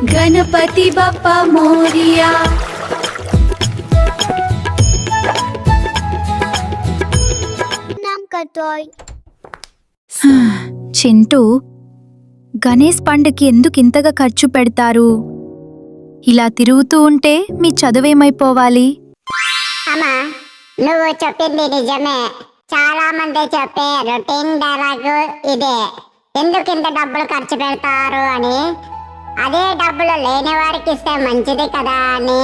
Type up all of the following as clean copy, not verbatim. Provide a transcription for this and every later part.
गणपति बप्पा मोरिया। नाम कटोय। చింటూ, గణేష్ పండుగకి ఎందుకింతగా ఖర్చు పెడతారు? ఇలా తిరుగుతూ ఉంటే మీ చదువేమైపోవాలి? అమ్మా, నువ్వు చెప్పింది నిజమే. చాలా మంది చెప్పే రొటీన్ డైలాగు ఇదే, ఎందుకు ఇంత డబ్బులు ఖర్చు పెడతారు అని. అదే డబ్బులు లేని వారికి ఇస్తే మంచిది కదా అని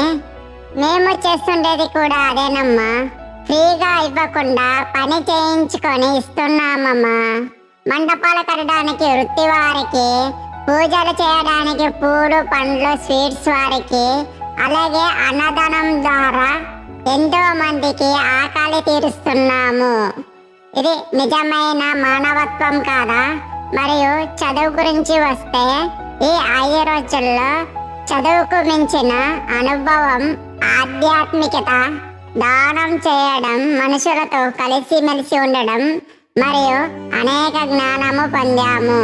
మేము చేస్తుండేది కూడా అదేనమ్మా. ఫ్రీగా ఇవ్వకుండా పని చేయించుకొని ఇస్తున్నామమ్మా. మండపాలు కట్టడానికి వృత్తి వారికి, పూజలు చేయడానికి పూలు పండ్లు స్వీట్స్ వారికి, అలాగే అన్నదానం ద్వారా ఎంతో మందికి ఆకలి తీరుస్తున్నాము. ఇది నిజమైన మానవత్వం కాదా? మరియు చదువు గురించి వస్తే ఈ 5 రోజుల్లో చదువుకు మించిన అనుభవం ఆధ్యాత్మికత, దానం చేయడం, మనుషులతో కలిసిమెలిసి ఉండడం మరియు అనేక జ్ఞానము పొందాము.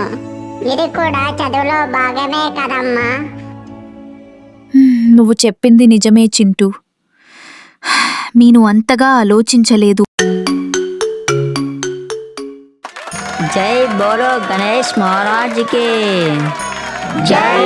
ఇది కూడా చదువులో భాగమే కదమ్మా. నువ్వు చెప్పింది నిజమే చింటూ. నేను అంతగా ఆలోచించలేదు. जय बोलो गणेश महाराज के जय।